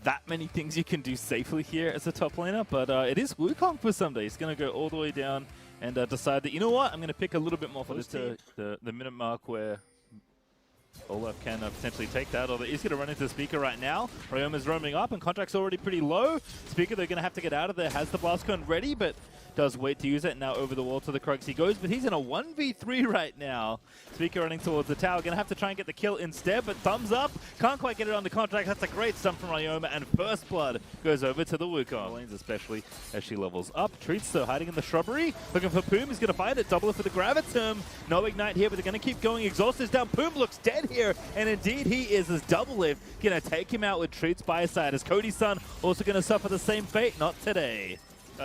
that many things you can do safely here as a top laner, but it is Wukong for Someday. He's going to go all the way down and decide that, you know what, I'm going to pick a little bit more for this to the minute mark where Olaf can potentially take that, although he's going to run into Speaker right now. Ryoma's roaming up and Contract's already pretty low. Speaker, they're going to have to get out of there, has the blast cone ready, but does wait to use it. Now over the wall to the Krugs he goes, but he's in a 1v3 right now. Speaker running towards the tower, going to have to try and get the kill instead, but thumbs up. Can't quite get it on the Contract. That's a great stun from Ryoma, and first blood goes over to the Wukong. Lanes especially as she levels up. Treats though hiding in the shrubbery, looking for Poom. He's going to find it, double it for the Gravitum. No ignite here, but they're going to keep going. Exhaust is down. Poom looks dead here, and indeed he is, as double lift going to take him out with Treats by his side, as Cody's son also going to suffer the same fate. Not today.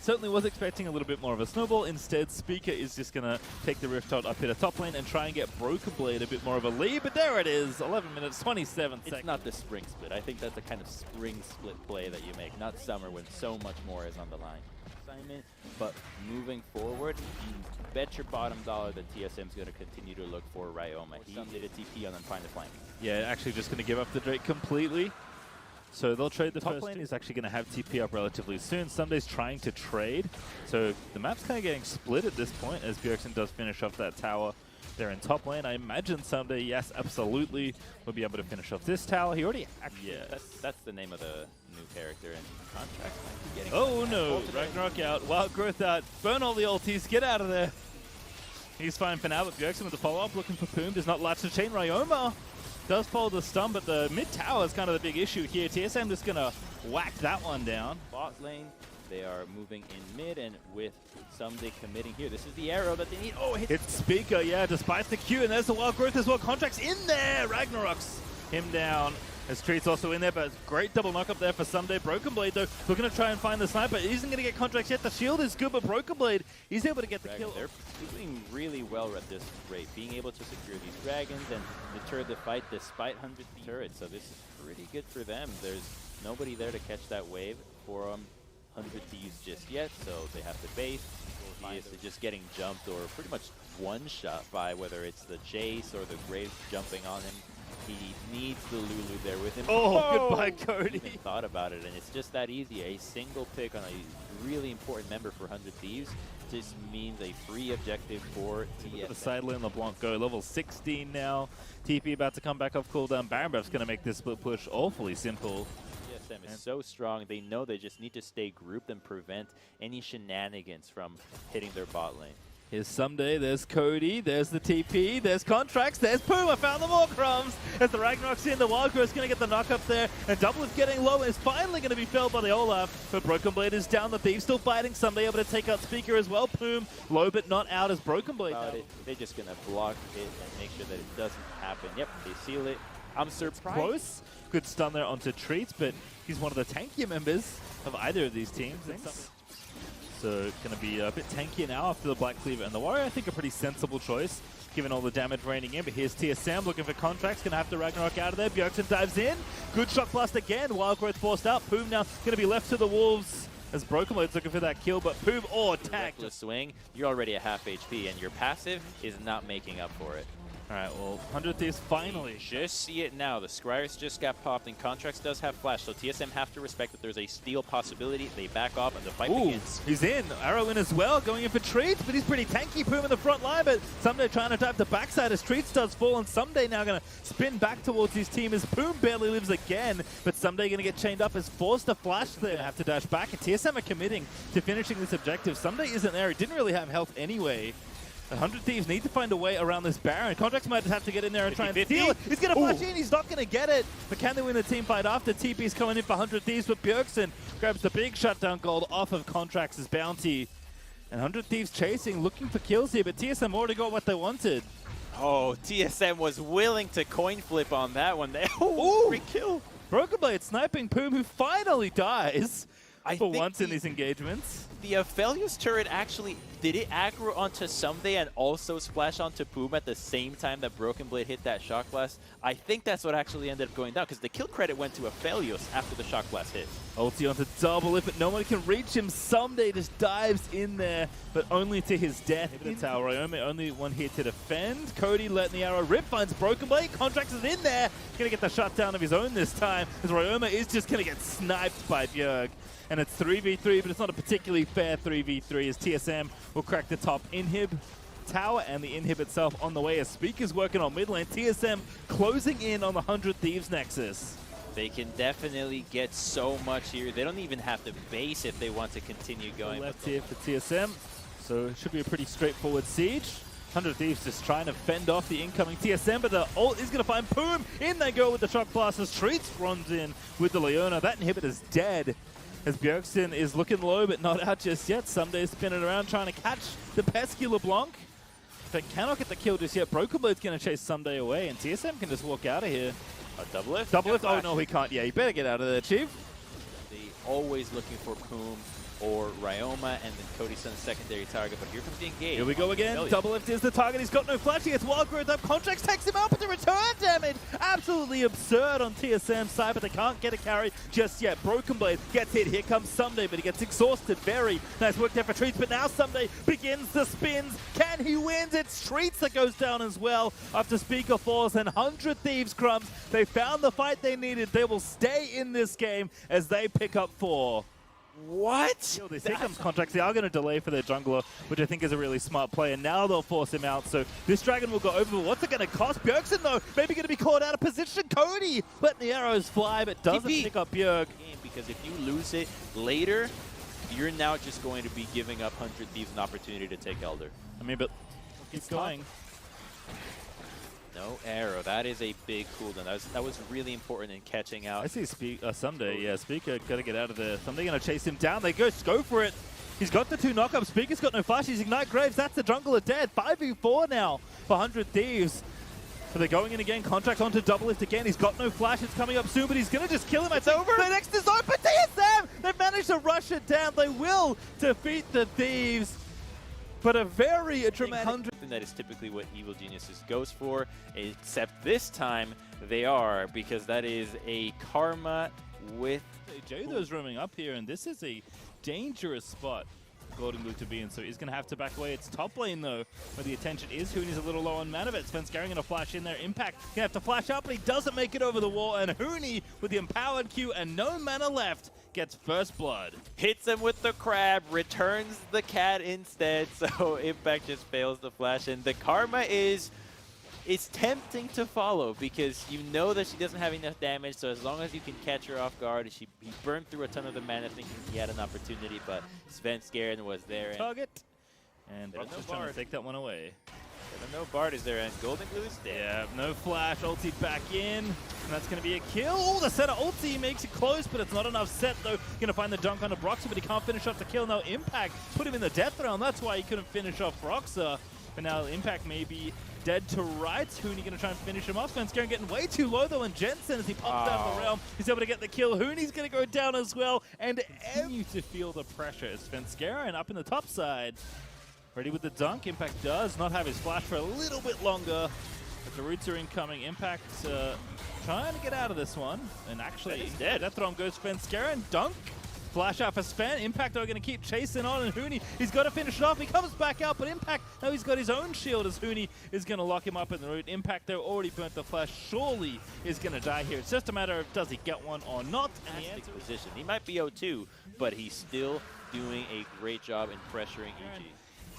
Certainly was expecting a little bit more of a snowball. Instead, Speaker is just going to take the Rift out up here to top lane and try and get Broken Blade a bit more of a lead. But there it is, 11 minutes, 27 seconds. It's not the spring split. I think that's the kind of spring split play that you make, not summer when so much more is on the line. Assignment, but moving forward, you bet your bottom dollar that TSM is going to continue to look for Ryoma. He did a TP on them, find the flank. Yeah, actually just going to give up the Drake completely. So they'll trade the top lane. Is actually going to have TP up relatively soon. Sunday's trying to trade. So the map's kind of getting split at this point as Bjergsen does finish off that tower there in top lane. I imagine Sunday, yes, absolutely, will be able to finish off this tower. He already actually... Yeah, that's the name of the new character, and Contract might be getting... Oh no, Ragnarok out, Wild Growth out, burn all the ultis, get out of there. He's fine for now, but Bjergsen with the follow-up, looking for Poom, does not latch the chain. Ryoma does follow the stun, but the mid tower is kind of the big issue here. TSM just going to whack that one down. Bot lane, they are moving in mid, and with Someday committing here, this is the arrow that they need. Oh, it's Speaker, yeah, despite the Q, and there's the Wild Growth as well. Contract's in there. Ragnarok's him down. As Treat's also in there, but great double knock up there for Someday. Broken Blade, though, we're going to try and find the sniper. He isn't going to get Contracts yet. The shield is good, but Broken Blade, he's able to get the kill. They're doing really well at this rate, being able to secure these dragons and deter the fight despite 100 turrets. So this is pretty good for them. There's nobody there to catch that wave for 100 Thieves just yet, so they have to base. He is just getting jumped or pretty much one-shot by whether it's the Jace or the Graves jumping on him. He needs the Lulu there with him. Oh, goodbye, Cody. He thought about it, and it's just that easy. A single pick on a really important member for 100 Thieves just means a free objective for TSM. The side lane, LeBlanc go level 16 now. TP about to come back off cooldown. Baron Breath's going to make this split push awfully simple. TSM is so strong. They know they just need to stay grouped and prevent any shenanigans from hitting their bot lane. Here's Someday, there's Cody, there's the TP, there's Contracts, there's Poom. I found them all, Crumbs. As the Ragnarok's in, the Wild Growth's going to get the knock up there, and Double is getting low, and is finally going to be felled by the Olaf. But Broken Blade is down, the Thief still fighting. Someday able to take out Speaker as well. Poom low, but not out as Broken Blade. They're just going to block it and make sure that it doesn't happen. Yep, they seal it. I'm surprised. Close. Good stun there onto Treats, but he's one of the tankier members of either of these teams. So it's going to be a bit tankier now after the Black Cleaver and the Warrior. I think a pretty sensible choice, given all the damage raining in. But here's TSM looking for Contracts. Going to have to Ragnarok out of there. Bjergsen dives in. Good Shock Blast again. Wild Growth forced out. Poom now going to be left to the Wolves as Broken Blade's looking for that kill. But Poom, attack. Reckless swing. You're already at half HP, and your passive is not making up for it. All right, well, 100 Thieves finally. Just see it now. The Scryers just got popped, and Contracts does have Flash, so TSM have to respect that there's a steal possibility. They back off, and the fight begins. He's in. Arrow in as well, going in for Treats, but he's pretty tanky. Poom in the front line, but Someday trying to dive the backside as Treats does fall, and Someday now going to spin back towards his team as Poom barely lives again, but Someday going to get chained up as forced to flash there. Have to dash back, and TSM are committing to finishing this objective. Someday isn't there. He didn't really have health anyway. 100 Thieves need to find a way around this Baron. Contracts might just have to get in there and try and steal it. He's going to flash in. He's not going to get it. But can they win the team fight after? TP's coming in for 100 Thieves, but Bjergsen grabs the big shutdown gold off of Contracts' bounty. And 100 Thieves chasing, looking for kills here, but TSM already got what they wanted. Oh, TSM was willing to coin flip on that one. Great kill. Broken Blade sniping Poom, who finally dies for once in these engagements. The Aphelios turret actually Did it aggro onto Someday and also splash onto Boom at the same time that Broken Blade hit that Shock Blast? I think that's what actually ended up going down, because the kill credit went to Aphelios after the Shock Blast hit. Ulti onto double it, but no one can reach him. Someday just dives in there, but only to his death. The tower, Ryoma only one here to defend. Cody letting the arrow rip, finds Broken Blade, Contracts is in there. Gonna get the shutdown of his own this time, as Ryoma is just gonna get sniped by Bjerg. And it's 3v3, but it's not a particularly fair 3v3, as TSM will crack the top inhib tower and the inhib itself on the way as Speaker's working on mid lane. TSM closing in on the 100 Thieves Nexus. They can definitely get so much here. They don't even have to base if they want to continue going. Left here for TSM, so it should be a pretty straightforward siege. 100 Thieves just trying to fend off the incoming TSM, but the ult is going to find Boom. In they go with the Shock Blast as Treats runs in with the Leona. That inhibitor's dead, as Bjergsen is looking low, but not out just yet. Someday spinning around trying to catch the pesky LeBlanc, but cannot get the kill just yet. Broken Blade's going to chase Someday away, and TSM can just walk out of here. A double lift? Double lift? Oh, no, he can't. Yeah, he better get out of there, Chief. They always looking for Poom or Ryoma, and then Cody's on secondary target, but here comes the engage. Here we go again. Double lift is the target. He's got no flash. He gets wild growth up. Contracts takes him out, but the return damage absolutely absurd on TSM's side, but they can't get a carry just yet. Broken Blade gets hit. Here comes Someday, but he gets exhausted. Very nice work there for Treats, but now Someday begins the spins. Can he win? It's Treats that goes down as well after Speaker falls, and 100 Thieves Crumbs. They found the fight they needed. They will stay in this game as they pick up 4. What? Here comes Contracts. They are going to delay for their jungler, which I think is a really smart play, and now they'll force him out. So this dragon will go over. What's it going to cost? Bjergsen, though, maybe going to be caught out of position. Cody letting the arrows fly, but doesn't pick up Bjerg. Because if you lose it later, you're now just going to be giving up 100 Thieves an opportunity to take Elder. I mean, but keep going. No arrow. That is a big cooldown. That was really important in catching out. I see Someday. Yeah, Speaker got to get out of there. Someday going to chase him down. They go for it. He's got the 2 knockups. Speaker's got no flash. He's Ignite Graves. That's the jungler dead. 5v4 now for 100 Thieves. So they're going in again. Contracts onto double lift again. He's got no flash. It's coming up soon, but he's going to just kill him. It's over. The next is open. TSM! They've managed to rush it down. They will defeat the Thieves. But a very dramatic that is typically what Evil Geniuses goes for, except this time they are, because that is a Karma with Jaydo's roaming up here, and this is a dangerous spot for Golden Glue to be in, so he's going to have to back away. It's top lane, though, where the attention is. Hooney's a little low on mana, but Svenskeren going to flash in there. Impact going to have to flash up, but he doesn't make it over the wall, and Hooney, with the empowered Q and no mana left, gets first blood. Hits him with the crab, returns the cat instead, so Impact just fails the flash, and the Karma is tempting to follow, because you know that she doesn't have enough damage, so as long as you can catch her off guard, he burned through a ton of the mana thinking he had an opportunity, but Svenskeren was there. Target, and Brock's just trying to take that one away. No Bard is there, and Golden Glue is dead. Yeah, no flash, ulti back in, and that's going to be a kill. Oh, the center ulti makes it close, but it's not enough set, though. Going to find the dunk onto Broxah, but he can't finish off the kill. Now Impact put him in the death realm. That's why he couldn't finish off Broxah. But now Impact may be dead to rights. Hooney going to try and finish him off. Svenskeren getting way too low, though, and Jensen, as he pops out of the realm, he's able to get the kill. Hooney's going to go down as well, and continue to feel the pressure as Svenskeren up in the top side. Ready with the dunk. Impact does not have his flash for a little bit longer, but the roots are incoming. Impact trying to get out of this one, and actually he's dead. Death Throw goes Svenskeren. Dunk. Flash out for Sven. Impact are going to keep chasing on, and Hooney, he's got to finish it off. He comes back out, but Impact, now he's got his own shield as Hooney is going to lock him up in the root. Impact, though, already burnt the flash, surely is going to die here. It's just a matter of does he get one or not. And the position. He might be 0-2, but he's still doing a great job in pressuring EG.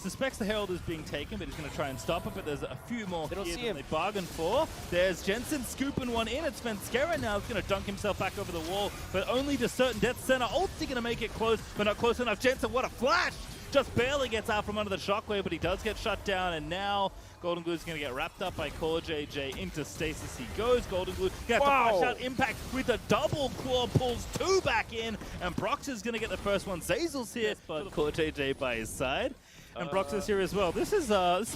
Suspects the Herald is being taken, but he's going to try and stop it, but there's a few more they don't here see than him. They bargained for. There's Jensen scooping one in. It's Svenskeren now. He's going to dunk himself back over the wall, but only to certain death center. Ulti going to make it close, but not close enough. Jensen, what a flash! Just barely gets out from under the shockwave, but he does get shut down, and now Golden Glue is going to get wrapped up by Core JJ into stasis. He goes. Golden Glue going to have to flash out. Impact with a double claw pulls 2 back in, and Brox is going to get the first one. Zazel's here, but Core JJ by his side. And Brox is here as well. This is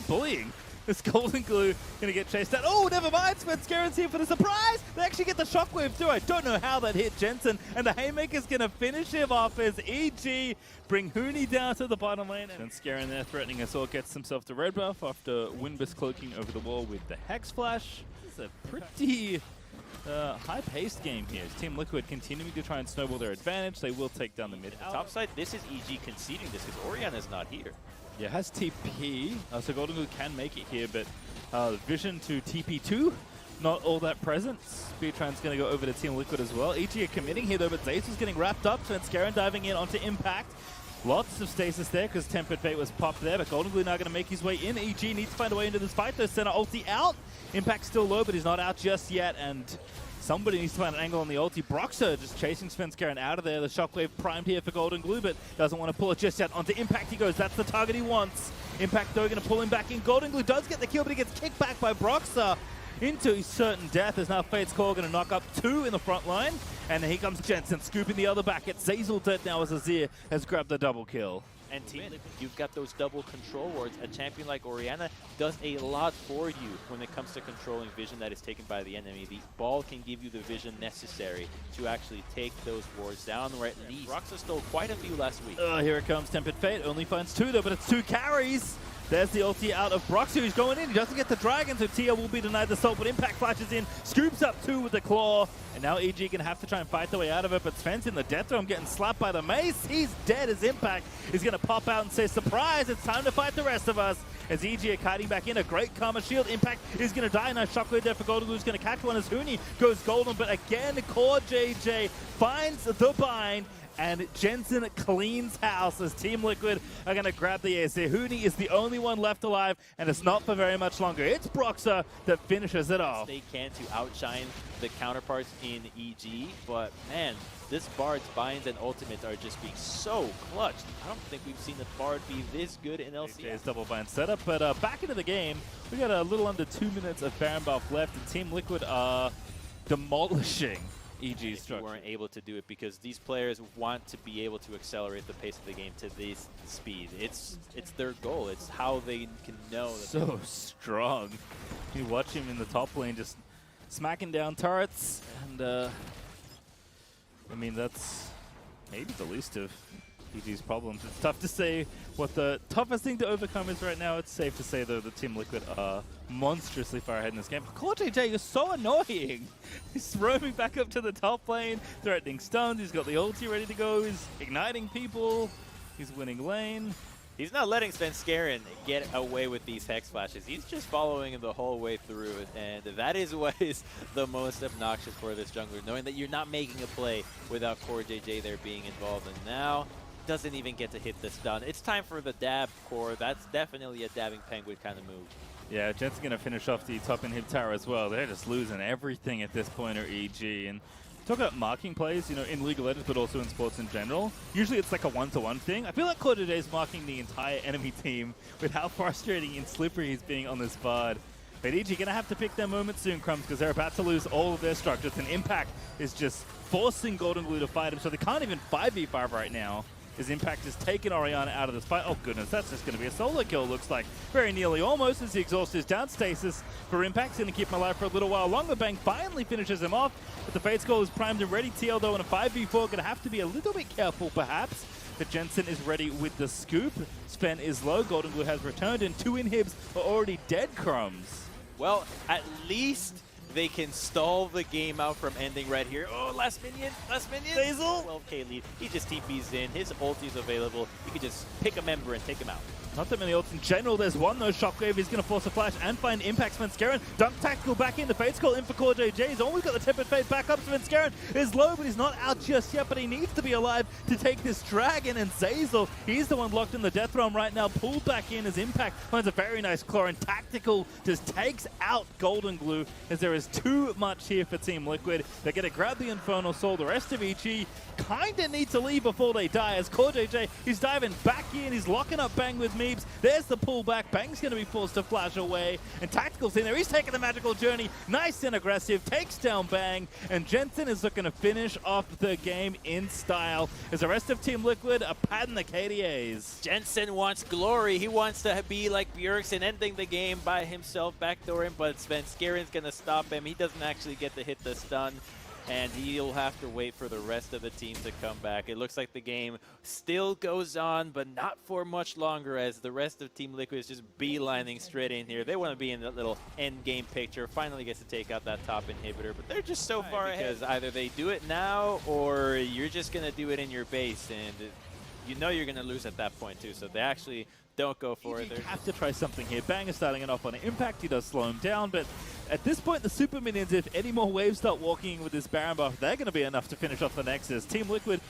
bullying. This Golden Glue gonna get chased out. Oh, never mind. Svenskaren's here for the surprise. They actually get the shockwave through. I don't know how that hit Jensen. And the Haymaker's gonna finish him off as EG bring Huni down to the bottom lane. And Svenskaren there threatening us all, gets himself the red buff after Winbus cloaking over the wall with the Hex Flash. This is a pretty high-paced game here. Team Liquid continuing to try and snowball their advantage. They will take down the mid. Top side, this is EG conceding this because Orianna's not here. Yeah, has TP, so Golden Glue can make it here, but Vision to TP2, not all that present. Speedtron's going to go over to Team Liquid as well. EG are committing here though, but Zazel's getting wrapped up, Svenskaren diving in onto Impact. Lots of stasis there because Tempered Fate was popped there, but Golden Glue now going to make his way in. EG needs to find a way into this fight though. Center ulti out. Impact still low, but he's not out just yet, and somebody needs to find an angle on the ulti. Broxer just chasing Svenskaren out of there. The shockwave primed here for Golden Glue, but doesn't want to pull it just yet. Onto Impact he goes. That's the target he wants. Impact though going to pull him back in. Golden Glue does get the kill, but he gets kicked back by Broxer into certain death. As now Fate's Call going to knock up 2 in the front line. And here comes Jensen scooping the other back. It's Zazel dead now as Azir has grabbed the double kill. And Team Liquid, you've got those double control wards. A champion like Orianna does a lot for you when it comes to controlling vision that is taken by the enemy. The ball can give you the vision necessary to actually take those wards down, or at least Roxa stole quite a few last week. Here it comes, Tempered Fate. Only finds 2 though, but it's 2 carries. There's the ulti out of Broxer, who's going in. He doesn't get the dragon, so Tia will be denied the salt, but Impact flashes in, scoops up 2 with the claw, and now EG gonna have to try and fight their way out of it, but Sven's in the death room getting slapped by the mace. He's dead as Impact is gonna pop out and say, surprise, it's time to fight the rest of us. As EG are kiting back in, a great Karma Shield. Impact is gonna die. Nice shockwave there for Golden Glue, who's gonna catch one as Huni goes golden, but again, Core JJ finds the bind, and Jensen cleans house as Team Liquid are going to grab the ace here. Huni is the only one left alive, and it's not for very much longer. It's Broxer that finishes it off. They can to outshine the counterparts in EG, but man, this Bard's binds and ultimates are just being so clutched. I don't think we've seen the Bard be this good in LCS. Double bind setup, but back into the game. We got a little under 2 minutes of Baron buff left, and Team Liquid are demolishing EG's structure. Weren't able to do it because these players want to be able to accelerate the pace of the game to this speed. It's their goal. It's how they can know. That so strong. You watch him in the top lane just smacking down turrets, and I mean that's maybe the least of EG's problems. It's tough to say what the toughest thing to overcome is right now. It's safe to say, though, that Team Liquid are monstrously far ahead in this game. Core JJ, you're so annoying. He's roaming back up to the top lane, threatening stuns. He's got the ulti ready to go. He's igniting people. He's winning lane. He's not letting Svenskaren get away with these Hex Flashes. He's just following him the whole way through, and that is what is the most obnoxious for this jungler, knowing that you're not making a play without Core JJ there being involved. And now doesn't even get to hit this stun. It's time for the dab Core. That's definitely a dabbing penguin kind of move. Yeah, Jet's going to finish off the top inhib tower as well. They're just losing everything at this point, or EG. And talk about marking plays, you know, in League of Legends, but also in sports in general. Usually it's like a one-to-one thing. I feel like Core JJ is marking the entire enemy team with how frustrating and slippery he's being on this Bard. But EG going to have to pick their moment soon, Crumbs, because they're about to lose all of their structures. And Impact is just forcing Golden Glue to fight him, so they can't even 5v5 right now. His Impact has taken Orianna out of this fight. Oh goodness, that's just going to be a solo kill, looks like. Very nearly almost as the exhaust is down. Stasis for Impact's going to keep him alive for a little while longer. Bang finally finishes him off, but the Fate's Goal is primed and ready. TL though in a 5v4 going to have to be a little bit careful perhaps. But Jensen is ready with the scoop. Sven is low. Golden Glue has returned, and 2 inhibs are already dead, Crumbs. Well, at least they can stall the game out from ending right here. Oh, last minion. Zazel. 12k lead. He just TPs in. His ulti is available. You can just pick a member and take him out. Not that many ults in general. There's one though. Shockwave is going to force a flash and find Impact. Svenskaren dunk tactical back in. The Fate's Call in for Core JJ. He's always got the Tempered Fate back up. Svenskaren is low, but he's not out just yet. But he needs to be alive to take this dragon. And Zazel, he's the one locked in the death realm right now. Pulled back in as Impact finds a very nice claw, and tactical just takes out Golden Glue as there is too much here for Team Liquid. They're going to grab the Infernal Soul. The rest of EG kind of need to leave before they die, as Core JJ is diving back in. He's locking up Bang with Meebs. There's the pullback. Bang's going to be forced to flash away. And Tactical's in there. He's taking the magical journey. Nice and aggressive. Takes down Bang. And Jensen is looking to finish off the game in style, as the rest of Team Liquid are patting the KDAs. Jensen wants glory. He wants to be like Bjergsen, ending the game by himself, backdooring, but Svenskerin's going to stop him. He doesn't actually get to hit the stun, and he'll have to wait for the rest of the team to come back. It looks like the game still goes on, but not for much longer, as the rest of Team Liquid is just beelining straight in here. They want to be in that little end game picture, finally gets to take out that top inhibitor, but they're just so far ahead. Because either they do it now, or you're just going to do it in your base, and you know you're going to lose at that point too, so they actually don't go for it. You have to try something here. Bang is starting it off on an impact. He does slow him down, but at this point, the Super Minions, if any more waves start walking with this Baron buff, they're going to be enough to finish off the Nexus. Team Liquid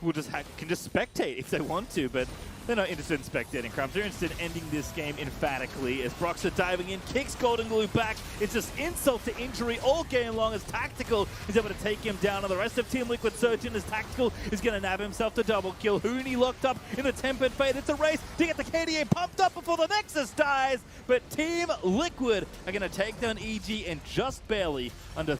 will can just spectate if they want to, but they're not interested in spectating, Crumbs. They're interested in ending this game emphatically, as Broxer diving in, kicks Golden Glue back. It's just insult to injury all game long, as Tactical is able to take him down, and the rest of Team Liquid surge in, as Tactical is going to nab himself to double kill. Huni locked up in the Tempered Fate. It's a race to get the KDA pumped up before the Nexus dies, but Team Liquid are going to take down EG, and just barely under